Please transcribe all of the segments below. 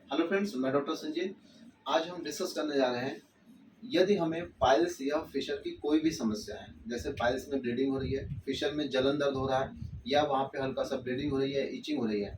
Hello friends, मैं doctor Sanjay. आज हम डिस्कस करने जा रहे हैं, यदि हमें पाइल्स या फिशर की कोई भी समस्या है, जैसे पाइल्स में ब्लीडिंग हो रही है, फिशर में जलन दर्द हो रहा है या वहाँ पे हल्का सा ब्लीडिंग हो रही है, इचिंग हो रही है,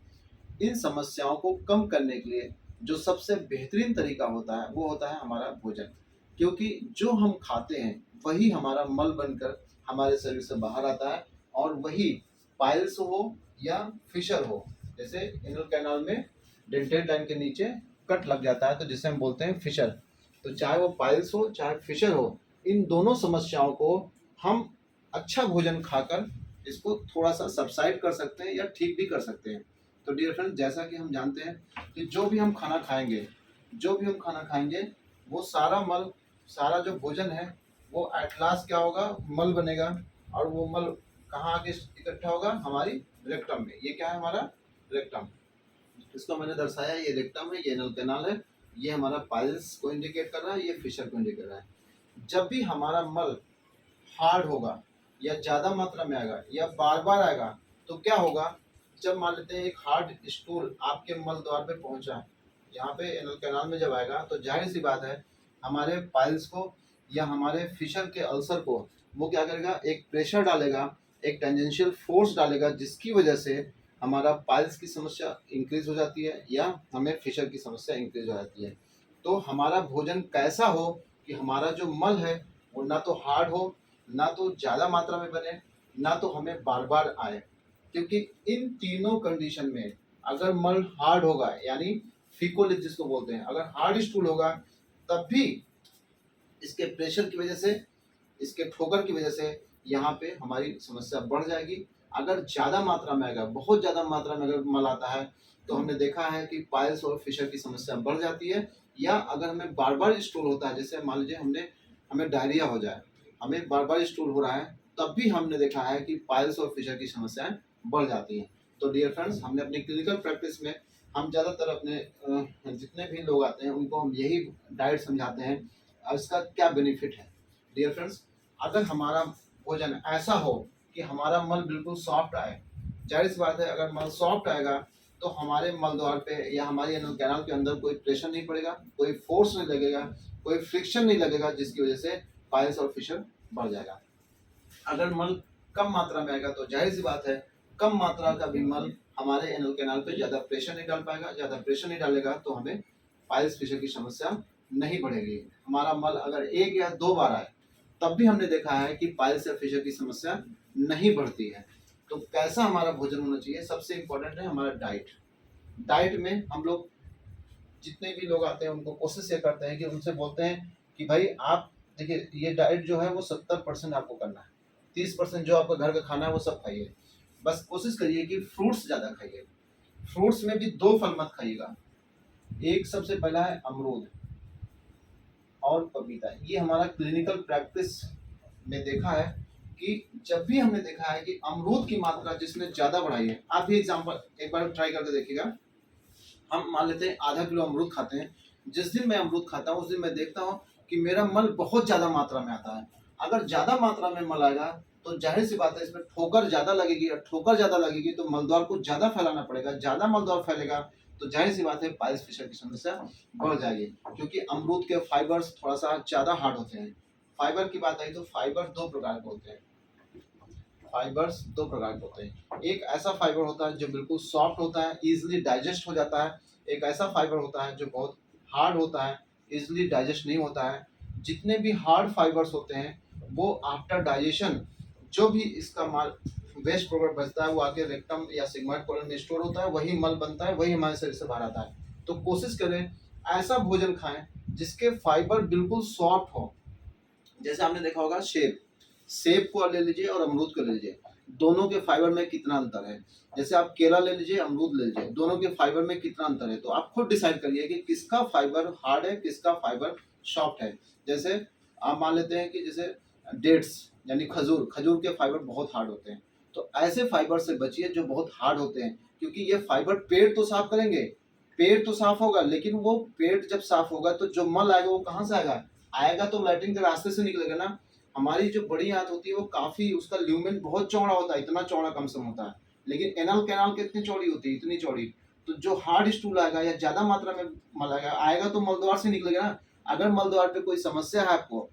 इन समस्याओं को कम करने के लिए जो सबसे बेहतरीन तरीका होता है वो होता है हमारा भोजन। क्योंकि जो हम खाते हैं वही हमारा मल बनकर हमारे शरीर से बाहर आता है और वही पाइल्स हो या फिशर हो, जैसे एनल कैनाल में डेंटेड लाइन के नीचे कट लग जाता है तो जिसे हम बोलते हैं फिशर। तो चाहे वो पाइल्स हो चाहे फिशर हो, इन दोनों समस्याओं को हम अच्छा भोजन खाकर इसको थोड़ा सा सबसाइड कर सकते हैं या ठीक भी कर सकते हैं। तो डियर फ्रेंड, जैसा कि हम जानते हैं कि जो भी हम खाना खाएंगे वो सारा मल, सारा जो भोजन है वो एट लास्ट क्या होगा, मल बनेगा। और वो मल कहाँ आके इकट्ठा होगा, हमारी रेक्टम में। ये क्या है, हमारा रेक्टम। इसको मैंने दर्शाया, ये रेक्टम है, ये एनल कैनाल है, ये हमारा पाइल्स को इंडिकेट कर रहा है, ये फिशर को इंडिकेट कर रहा है। जब भी हमारा मल हार्ड होगा या ज़्यादा मात्रा में आएगा या बार बार आएगा तो क्या होगा, जब मान लेते हैं एक हार्ड स्टूल आपके मल द्वार पे पहुंचा, यहाँ पे एनल कैनाल में जब आएगा तो जाहिर सी बात है हमारे पाइल्स को या हमारे फिशर के अल्सर को वो क्या करेगा, एक प्रेशर डालेगा, एक टेंजेंशियल फोर्स डालेगा, जिसकी वजह से हमारा पाइल्स की समस्या इंक्रीज हो जाती है या हमें फिशर की समस्या इंक्रीज हो जाती है। तो हमारा भोजन कैसा हो कि हमारा जो मल है वो ना तो हार्ड हो, ना तो ज़्यादा मात्रा में बने, ना तो हमें बार बार आए। क्योंकि इन तीनों कंडीशन में अगर मल हार्ड होगा, यानी फीकोलिस जिसको बोलते हैं, अगर हार्ड स्टूल होगा तब भी इसके प्रेशर की वजह से, इसके ठोकर की वजह से यहाँ पे हमारी समस्या बढ़ जाएगी। अगर ज़्यादा मात्रा में आएगा, बहुत ज़्यादा मात्रा में अगर मल आता है तो हमने देखा है कि पाइल्स और फिशर की समस्या बढ़ जाती है। या अगर हमें बार बार स्टूल होता है, जैसे मान लीजिए हमें डायरिया हो जाए, हमें बार बार स्टूल हो रहा है, तब भी हमने देखा है कि पाइल्स और फिशर की समस्याएं बढ़ जाती हैं। तो डियर फ्रेंड्स, हमने अपनी क्लिनिकल प्रैक्टिस में हम ज़्यादातर अपने जितने भी लोग आते हैं उनको हम यही डाइट समझाते हैं और इसका क्या बेनिफिट है। डियर फ्रेंड्स, अगर हमारा भोजन ऐसा हो कि हमारा मल बिल्कुल सॉफ्ट आए, जाहिर सी बात है अगर मल सॉफ्ट आएगा तो हमारे मल द्वार पे या हमारी एनल कैनाल के अंदर कोई प्रेशर नहीं पड़ेगा, कोई फोर्स नहीं लगेगा, कोई फ्रिक्शन नहीं लगेगा, जिसकी वजह से पाइल्स और फिशर बढ़ जाएगा। अगर मल कम मात्रा में आएगा तो जाहिर सी बात है कम मात्रा का भी मल हमारे एनल कैनाल पे ज़्यादा प्रेशर नहीं डाल पाएगा, ज़्यादा प्रेशर नहीं डालेगा तो हमें पाइल्स फिशर की समस्या नहीं बढ़ेगी। हमारा मल अगर एक या दो बार आए तब भी हमने देखा है कि पाइल्स या फिशर की समस्या नहीं बढ़ती है। तो कैसा हमारा भोजन होना चाहिए, सबसे इम्पोर्टेंट है हमारा डाइट। डाइट में हम लोग जितने भी लोग आते हैं उनको कोशिश ये करते हैं कि उनसे बोलते हैं कि भाई आप देखिए, ये डाइट जो है वो 70% आपको करना है, 30% जो आपका घर का खाना है वो सब खाइए। बस कोशिश करिए कि फ्रूट्स ज़्यादा खाइए। फ्रूट्स में भी दो फल मत खाइएगा, एक सबसे पहला है अमरूद और पपीता। ये हमारा क्लिनिकल प्रैक्टिस में देखा है कि जब भी हमने देखा है कि अमरूद की मात्रा जिसने ज़्यादा बढ़ाई है, आप भी एग्जाम्पल एक बार ट्राई करके देखिएगा। हम मान लेते हैं आधा किलो अमरूद खाते हैं, जिस दिन मैं अमरूद खाता हूँ उस दिन मैं देखता हूँ कि मेरा मल बहुत ज़्यादा मात्रा में आता है। अगर ज़्यादा मात्रा में मल आएगा तो जाहिर सी बात है इसमें ठोकर ज़्यादा लगेगी, और ठोकर ज़्यादा लगेगी तो मलद्वार को ज़्यादा फैलाना पड़ेगा, ज़्यादा मलद्वार फैलेगा तो जाहिर सी बात है पाइल्स फिशर की समस्या बढ़ जाएगी। क्योंकि अमरूद के फाइबर्स थोड़ा सा ज़्यादा हार्ड होते हैं। फाइबर की बात आई तो फाइबर दो प्रकार के होते हैं। फाइबर्स दो प्रकार के होते हैं, एक ऐसा फाइबर होता है जो बिल्कुल सॉफ्ट होता है, इजीली डाइजेस्ट हो जाता है। एक ऐसा फाइबर होता है जो बहुत हार्ड होता है, इजीली डाइजेस्ट नहीं होता है। जितने भी हार्ड फाइबर्स होते हैं वो आफ्टर डाइजेशन जो भी इसका माल वेस्ट प्रोडक्ट बचता है वो आके रेक्टम या सिग्मोइड कोलन में स्टोर होता है, वही मल बनता है, वही हमारे शरीर से बाहर आता है। तो कोशिश करें ऐसा भोजन खाएं जिसके फाइबर बिल्कुल सॉफ्ट हो। जैसे आपने देखा होगा सेब को ले लीजिए और अमरूद को ले लीजिए, दोनों के फाइबर में कितना अंतर है। जैसे आप केला ले लीजिए, अमरूद ले लीजिए, दोनों के फाइबर में कितना अंतर है। तो आप खुद डिसाइड करिए कि किसका फाइबर हार्ड है, किसका फाइबर सॉफ्ट है। जैसे आप मान लेते हैं कि जैसे डेट्स यानी खजूर के फाइबर बहुत हार्ड होते हैं, तो ऐसे फाइबर से बचिए जो बहुत हार्ड होते हैं। क्योंकि ये फाइबर पेट तो साफ करेंगे, पेट तो साफ होगा, लेकिन वो पेट जब साफ होगा तो जो मल आएगा वो कहाँ से आएगा, आएगा तो लैट्रिन के रास्ते से निकलेगा ना। हमारी जो बड़ी आंत होती है वो काफी, उसका ल्यूमेन बहुत चौड़ा होता है, इतना चौड़ा कम से कम होता है, लेकिन एनल कैनाल कितनी चौड़ी होती है, इतनी चौड़ी। तो जो हार्ड स्टूल आएगा या ज्यादा मात्रा में मल आएगा तो मलद्वार से निकलेगा ना। अगर मलद्वार पे कोई समस्या है आपको,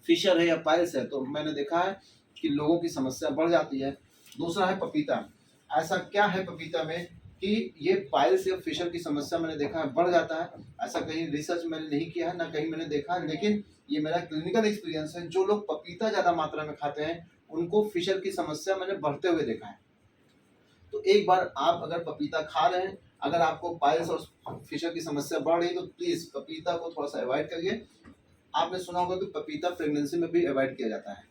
फिशर है या पाइल्स है, तो मैंने देखा है कि लोगों की समस्या बढ़ जाती है। दूसरा है पपीता। ऐसा क्या है पपीता में कि ये पाइल्स या फिशर की समस्या मैंने देखा है बढ़ जाता है। ऐसा कहीं रिसर्च मैंने नहीं किया है, ना कहीं मैंने देखा है, लेकिन ये मेरा क्लिनिकल एक्सपीरियंस है। जो लोग पपीता ज्यादा मात्रा में खाते हैं उनको फिशर की समस्या मैंने बढ़ते हुए देखा है। तो एक बार आप अगर पपीता खा रहे हैं, अगर आपको पाइल्स और फिशर की समस्या बढ़ रही है, तो प्लीज पपीता को थोड़ा सा अवॉइड करिए। आपने सुना होगा कि पपीता प्रेगनेंसी में भी अवॉइड किया जाता है,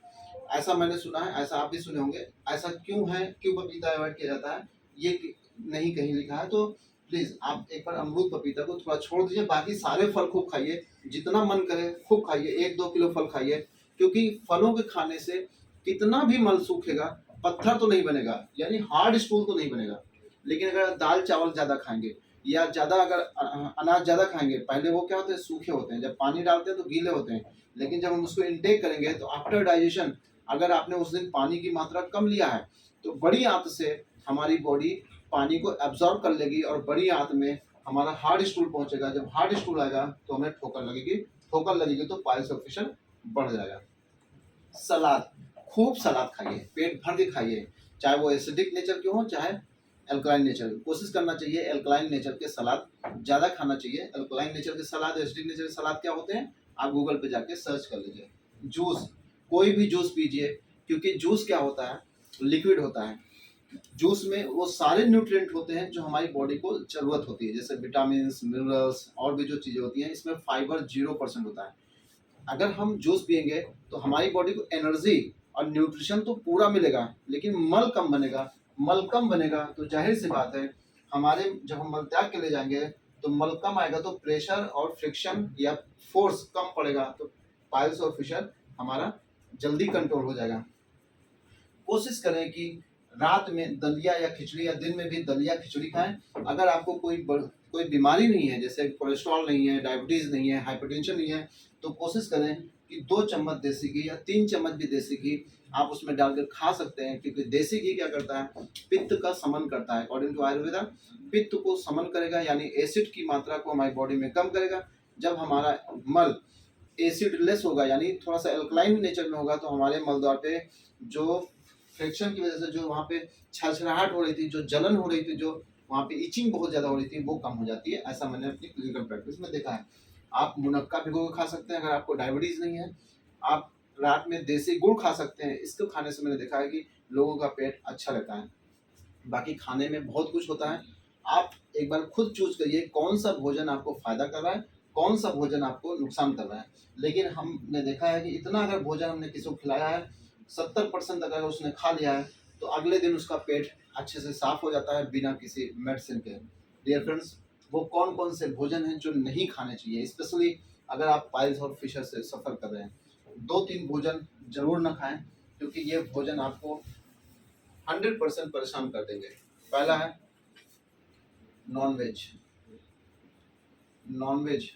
ऐसा मैंने सुना है, ऐसा आप भी सुने होंगे। ऐसा क्यों है, क्यों पपीता अवॉइड किया जाता है, ये नहीं कहीं लिखा है। तो प्लीज आप एक बार अमरूद पपीता को थोड़ा छोड़ दीजिए, बाकी सारे फल खूब खाइए, जितना मन करे खूब खाइए, 1-2 किलो फल खाइए। क्योंकि फलों के खाने से कितना भी मल सूखेगा, पत्थर तो नहीं बनेगा, यानी हार्ड स्टूल तो नहीं बनेगा। लेकिन अगर दाल चावल ज्यादा खाएंगे या ज्यादा अगर अनाज ज्यादा खाएंगे, पहले वो क्या होते हैं, सूखे होते हैं, जब पानी डालते हैं तो गीले होते हैं, लेकिन जब हम उसको इनटेक करेंगे तो आफ्टर डाइजेशन अगर आपने उस दिन पानी की मात्रा कम लिया है तो बड़ी आंत से हमारी बॉडी पानी को एब्जॉर्ब कर लेगी और बड़ी आंत में हमारा हार्ड स्टूल पहुंचेगा। जब हार्ड स्टूल आएगा तो हमें ठोकर लगेगी तो पाइल्स और फिशर बढ़ जाएगा। सलाद, खूब सलाद खाइए, पेट भर के खाइए, चाहे वो एसिडिक नेचर के हो चाहे एल्कलाइन नेचर। कोशिश करना चाहिए एल्कलाइन नेचर के सलाद ज़्यादा खाना चाहिए। एल्कलाइन नेचर के सलाद, एसिडिक नेचर के सलाद क्या होते हैं, आप गूगल पे जाके सर्च कर लीजिए। जूस, कोई भी जूस पीजिए, क्योंकि जूस क्या होता है, लिक्विड होता है। जूस में वो सारे न्यूट्रिएंट होते हैं जो हमारी बॉडी को जरूरत होती है, जैसे विटामिन, मिनरल्स और भी जो चीज़ें होती हैं। इसमें फाइबर 0% होता है। अगर हम जूस पियेंगे तो हमारी बॉडी को एनर्जी और न्यूट्रिशन तो पूरा मिलेगा, लेकिन मल कम बनेगा। मल कम बनेगा तो जाहिर सी बात है, हमारे जब हम मल त्याग के ले जाएंगे तो मल कम आएगा, तो प्रेशर और फ्रिक्शन या फोर्स कम पड़ेगा, तो पाइल्स और फिशर हमारा जल्दी कंट्रोल हो जाएगा। कोशिश करें कि रात में दलिया या खिचड़ी या दिन में भी दलिया खिचड़ी खाएं। अगर आपको कोई बीमारी नहीं है, जैसे कोलेस्ट्रॉल नहीं है, डायबिटीज नहीं है, हाइपरटेंशन नहीं है, तो कोशिश करें कि 2 चम्मच देसी घी या 3 चम्मच भी देसी घी आप उसमें डालकर खा सकते हैं। क्योंकि देसी घी क्या करता है, पित्त का समन करता है। अकॉर्डिंग टू आयुर्वेदा, पित्त को समन करेगा, यानी एसिड की मात्रा को हमारी बॉडी में कम करेगा। जब हमारा मल एसिड लेस होगा, यानी थोड़ा सा एल्कलाइन नेचर में होगा, तो हमारे मल द्वार पे जो फ्रिक्शन की वजह से जो वहाँ पे छरछराहट हो रही थी, जो जलन हो रही थी, जो वहाँ पे इचिंग बहुत ज़्यादा हो रही थी, वो कम हो जाती है। ऐसा मैंने अपनी क्लिनिकल प्रैक्टिस में देखा है। आप मुनक्का भिगो के खा सकते हैं अगर आपको डायबिटीज़ नहीं है। आप रात में देसी गुड़ खा सकते हैं। इसको खाने से मैंने देखा है कि लोगों का पेट अच्छा रहता है। बाकी खाने में बहुत कुछ होता है। आप एक बार खुद चूज करिए कौन सा भोजन आपको फायदा कर रहा है, कौन सा भोजन आपको नुकसान कर रहा है। लेकिन हमने देखा है कि इतना अगर भोजन हमने किसी को खिलाया है, 70% अगर उसने खा लिया है, तो अगले दिन उसका पेट अच्छे से साफ हो जाता है बिना किसी मेडिसिन के। डियर फ्रेंड्स, वो कौन कौन से भोजन हैं जो नहीं खाने चाहिए, स्पेशली अगर आप पाइल्स और फिशर से सफ़र कर रहे हैं। 2-3 भोजन जरूर ना खाएं, क्योंकि ये भोजन आपको 100% परेशान कर देंगे। पहला है नॉनवेज। नॉनवेज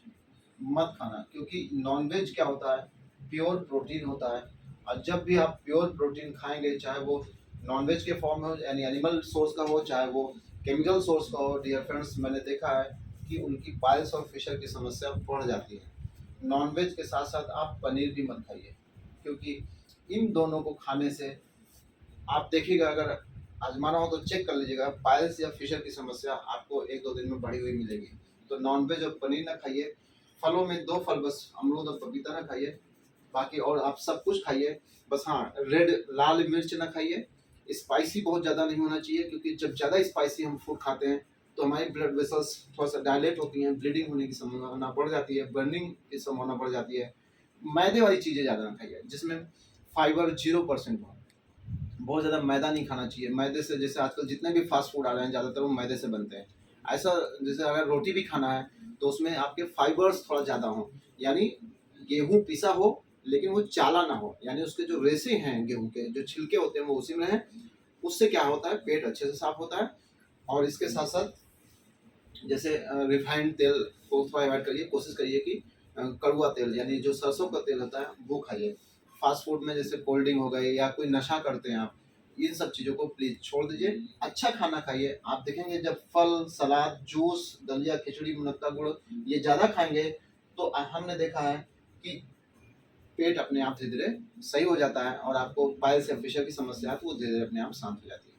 मत खाना, क्योंकि नॉनवेज क्या होता है, प्योर प्रोटीन होता है। और जब भी आप प्योर प्रोटीन खाएंगे, चाहे वो नॉनवेज के फॉर्म में हो, यानी एनिमल सोर्स का हो, चाहे वो केमिकल सोर्स का हो, डियर फ्रेंड्स, मैंने देखा है कि उनकी पाइल्स और फिशर की समस्या बढ़ जाती है। नॉनवेज के साथ साथ आप पनीर भी मत खाइए, क्योंकि इन दोनों को खाने से आप देखिएगा, अगर आजमाना हो तो चेक कर लीजिएगा, पाइल्स या फिशर की समस्या आपको 1-2 दिन में बढ़ी हुई मिलेगी। तो नॉनवेज और पनीर ना खाइए। फलों में 2 फल बस, अमरूद और पपीता ना खाइए, बाकी और आप सब कुछ खाइए। बस हाँ, लाल मिर्च ना खाइए। स्पाइसी बहुत ज़्यादा नहीं होना चाहिए, क्योंकि जब ज़्यादा स्पाइसी हम फूड खाते हैं तो हमारी ब्लड वेसल्स थोड़ा सा डायलेट होती हैं, ब्लीडिंग होने की संभावना बढ़ जाती है, बर्निंग की संभावना बढ़ जाती है। मैदे वाली चीज़ें ज़्यादा ना खाइए, जिसमें फाइबर 0% हो। बहुत ज़्यादा मैदा नहीं खाना चाहिए। मैदे से, जैसे आजकल जितने भी फास्ट फूड आ रहे हैं ज़्यादातर वो मैदे से बनते हैं। ऐसा, जैसे अगर रोटी भी खाना है तो उसमें आपके फाइबर्स थोड़ा ज़्यादा हों, यानी गेहूँ पिसा हो लेकिन वो चाला ना हो, यानी उसके जो रेशे हैं, गेहूँ के जो छिलके होते हैं वो उसी में रहें। उससे क्या होता है, पेट अच्छे से साफ होता है। और इसके साथ साथ जैसे रिफाइंड तेल को थोड़ा अवॉइड करिए। कोशिश करिए कि कड़वा तेल, यानी जो सरसों का तेल होता है वो खाइए। फास्ट फूड में जैसे कोल्ड ड्रिंक हो गई, या कोई नशा करते हैं आप, इन सब चीज़ों को प्लीज़ छोड़ दीजिए। अच्छा खाना खाइए। आप देखेंगे जब फल, सलाद, जूस, दलिया, खिचड़ी, मुनक्का, गुड़ ये ज़्यादा खाएँगे तो हमने देखा है कि पेट अपने आप धीरे-धीरे सही हो जाता है और आपको पाइल्स या फिशर की समस्या है तो वो धीरे-धीरे अपने आप शांत हो जाती है।